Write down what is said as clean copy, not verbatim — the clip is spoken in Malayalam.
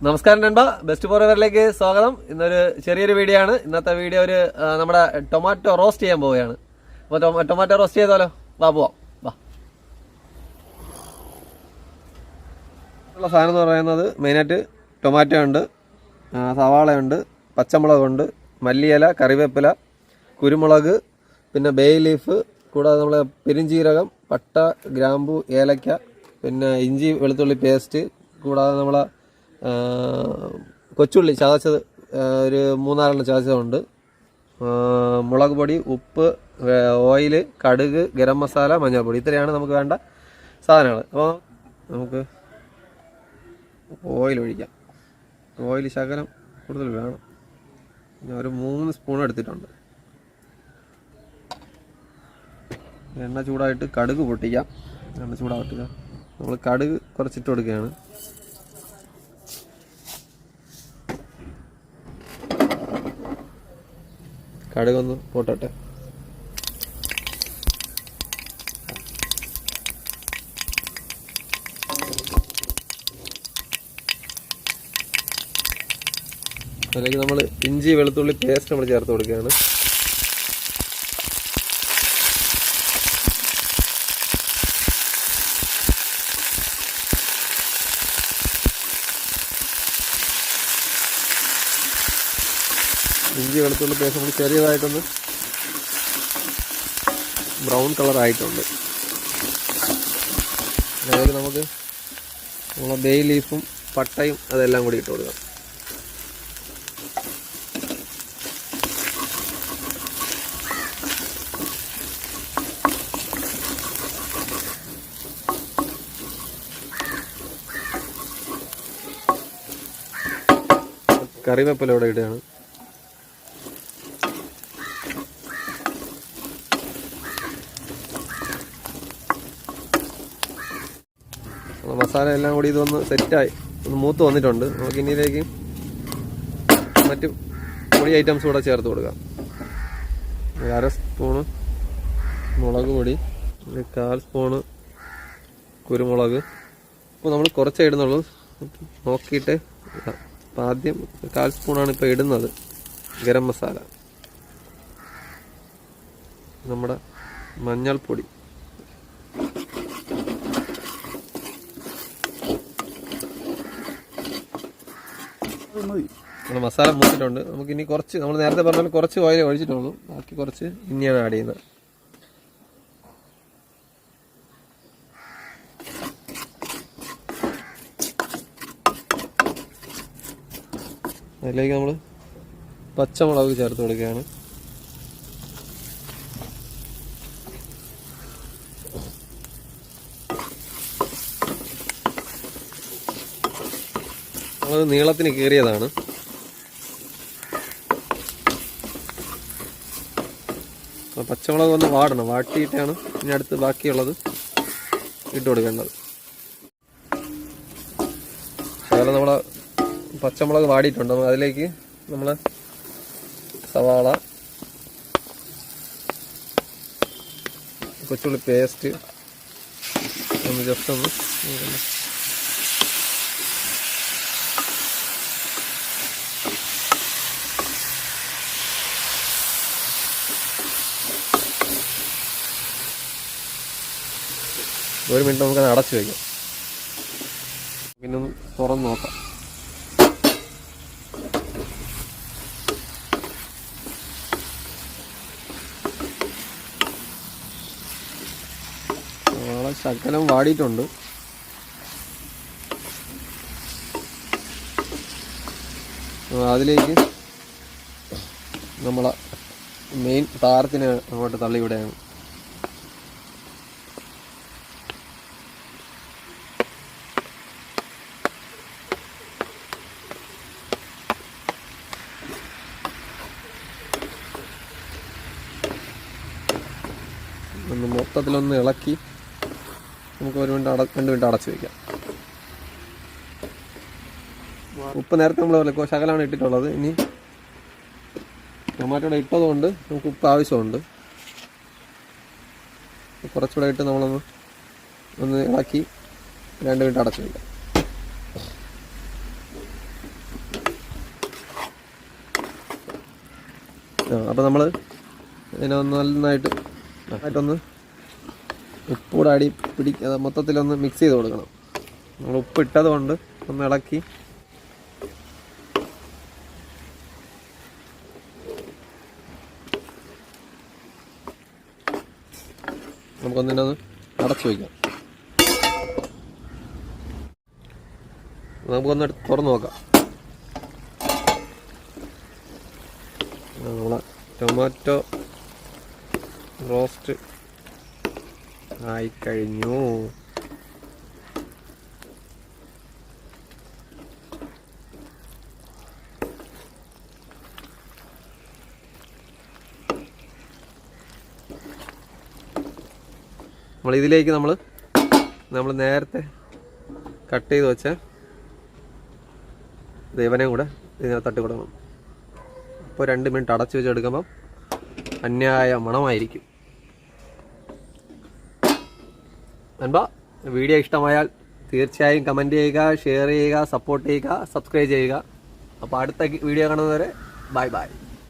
നമസ്കാരം നൻപ, ബെസ്റ്റ് ഫോറവറിലേക്ക് സ്വാഗതം. ഇന്നൊരു ചെറിയൊരു വീഡിയോ ആണ്. ഇന്നത്തെ വീഡിയോ ഒരു നമ്മുടെ ടൊമാറ്റോ റോസ്റ്റ് ചെയ്യാൻ പോവുകയാണ്. അപ്പോൾ ടൊമാറ്റോ റോസ്റ്റ് ചെയ്താലോ? പോവാം. ഉള്ള സാധനം എന്ന് പറയുന്നത് മെയിനായിട്ട് ടൊമാറ്റോ ഉണ്ട്, സവാളയുണ്ട്, പച്ചമുളകുണ്ട്, മല്ലിയില, കറിവേപ്പില, കുരുമുളക്, പിന്നെ ബേ ലീഫ്, കൂടാതെ നമ്മളെ പെരിഞ്ചീരകം, പട്ട, ഗ്രാമ്പു, ഏലക്ക, പിന്നെ ഇഞ്ചി വെളുത്തുള്ളി പേസ്റ്റ്, കൂടാതെ നമ്മളെ കൊച്ചുള്ളി ചതച്ചത് ഒരു 3-4 ചതച്ചതുണ്ട്, മുളക് പൊടി, ഉപ്പ്, ഓയില്, കടുക്, ഗരം മസാല, മഞ്ഞൾപ്പൊടി. ഇത്രയാണ് നമുക്ക് വേണ്ട സാധനങ്ങൾ. അപ്പോൾ നമുക്ക് ഓയിൽ ഒഴിക്കാം. ഓയിൽ ശകലം കൂടുതൽ വേണം. ഞാൻ ഒരു 3 സ്പൂൺ എടുത്തിട്ടുണ്ട്. എണ്ണ ചൂടായിട്ട് കടുക് പൊട്ടിക്കാം. എണ്ണ ചൂടാവട്ടില്ല. നമ്മൾ കടുക് കുറച്ചിട്ട് കൊടുക്കുകയാണ്. കടുകൊന്ന് പൊട്ടട്ടെ. അതിലേക്ക് നമ്മൾ ഇഞ്ചി വെളുത്തുള്ളി പേസ്റ്റ് നമ്മൾ ചേർത്ത് കൊടുക്കുകയാണ്. ഇഞ്ചി വെളുത്തുള്ളി പേസ്റ്റ് നമുക്ക് ചെറിയതായിട്ടൊന്ന് ബ്രൗൺ കളറായിട്ടുണ്ട്. അതായത് നമുക്ക് നമ്മളെ ബേ ലീഫും പട്ടയും അതെല്ലാം കൂടി ഇട്ട് കൊടുക്കാം. കറിവേപ്പില ഇവിടെ ഇടുകയാണ്. മസാല എല്ലാം കൂടി ഇതൊന്ന് സെറ്റായി ഒന്ന് മൂത്ത് വന്നിട്ടുണ്ട്. നമുക്ക് ഇനിയിലേക്ക് മറ്റ് പൊടി ഐറ്റംസ് കൂടെ ചേർത്ത് കൊടുക്കാം. 1/2 സ്പൂണ് മുളക് പൊടി, 1/4 സ്പൂണ് കുരുമുളക്. ഇപ്പോൾ നമ്മൾ കുറച്ചേ ഇടുന്നുള്ളൂ, നോക്കിയിട്ട്. അപ്പം ആദ്യം 1/4 സ്പൂണാണ് ഇപ്പോൾ ഇടുന്നത്. ഗരം മസാല, നമ്മുടെ മഞ്ഞൾപ്പൊടി, മസാല മൂത്തിട്ടുണ്ട്. നമുക്ക് ഇനി കുറച്ച്, നമ്മൾ നേരത്തെ പറഞ്ഞാൽ കുറച്ച് ഓയിൽ ഒഴിച്ചിട്ടുള്ളൂ, ബാക്കി കുറച്ച് ഇനിയാണ് ആഡ് ചെയ്യുന്നത്. അതിലേക്ക് നമ്മൾ പച്ചമുളക് ചേർത്ത് കൊടുക്കുകയാണ്. അത് നീളത്തിന് കീറിയതാണ്. പച്ചമുളക് ഒന്ന് വാടണം. വാട്ടിയിട്ടാണ് ഇനി അടുത്ത് ബാക്കിയുള്ളത് ഇട്ട് കൊടുക്കേണ്ടത്. അതുപോലെ നമ്മളെ പച്ചമുളക് വാടിയിട്ടുണ്ട്. അതിലേക്ക് നമ്മൾ സവാള, കൊച്ചുള്ളി പേസ്റ്റ് ഒന്ന് ജസ്റ്റ് ഒന്ന് ഒരു മിനിറ്റ് നമുക്കത് അടച്ചു വയ്ക്കാം. പിന്നെ ഒന്ന് തുറന്ന് നോക്കാം. ശകലം വാടിയിട്ടുണ്ട്. അതിലേക്ക് നമ്മളെ മെയിൻ താരത്തിന് അങ്ങോട്ട് തള്ളിവിടുകയാണ്. ഒന്ന് മൊത്തത്തിലൊന്ന് ഇളക്കി നമുക്ക് 2 മിനിറ്റ് അടച്ചു വയ്ക്കാം. ഉപ്പ് നേരത്തെ നമ്മൾ ശകലമാണ് ഇട്ടിട്ടുള്ളത്. ഇനി ടൊമാറ്റോടെ ഇട്ടതുകൊണ്ട് നമുക്ക് ഉപ്പ് ആവശ്യമുണ്ട്. കുറച്ചുകൂടെ ഇട്ട് നമ്മളൊന്ന് ഇളക്കി 2 മിനിറ്റ് അടച്ചു വയ്ക്കാം. അപ്പോൾ നമ്മൾ ഇതിനെ നന്നായിട്ടൊന്ന് ഉപ്പൂടെ അടി മൊത്തത്തിലൊന്ന് മിക്സ് ചെയ്ത് കൊടുക്കണം. നമ്മൾ ഉപ്പിട്ടത് കൊണ്ട് ഒന്ന് ഇളക്കി നമുക്കൊന്നിനൊന്ന് അടച്ചു വയ്ക്കാം. നമുക്കൊന്ന് തുറന്ന് നോക്കാം. നമ്മളെ ടൊമാറ്റോ റോസ്റ്റ് ആയിക്കഴിഞ്ഞു. ഇതിലേക്ക് നമ്മൾ നേരത്തെ കട്ട് ചെയ്ത് വെച്ച ദേവനെയും കൂടെ ഇതിനകത്ത് തട്ടി കൊടുക്കണം. അപ്പോൾ 2 മിനിറ്റ് അടച്ചു വെച്ചെടുക്കുമ്പം അന്യായ മണമായിരിക്കും. നൻപ വീഡിയോ ഇഷ്ടമായാൽ തീർച്ചയായും കമൻറ്റ് ചെയ്യുക, ഷെയർ ചെയ്യുക, സപ്പോർട്ട് ചെയ്യുക, സബ്സ്ക്രൈബ് ചെയ്യുക. അപ്പോൾ അടുത്ത വീഡിയോ കാണുന്നവരെ ബൈ ബൈ.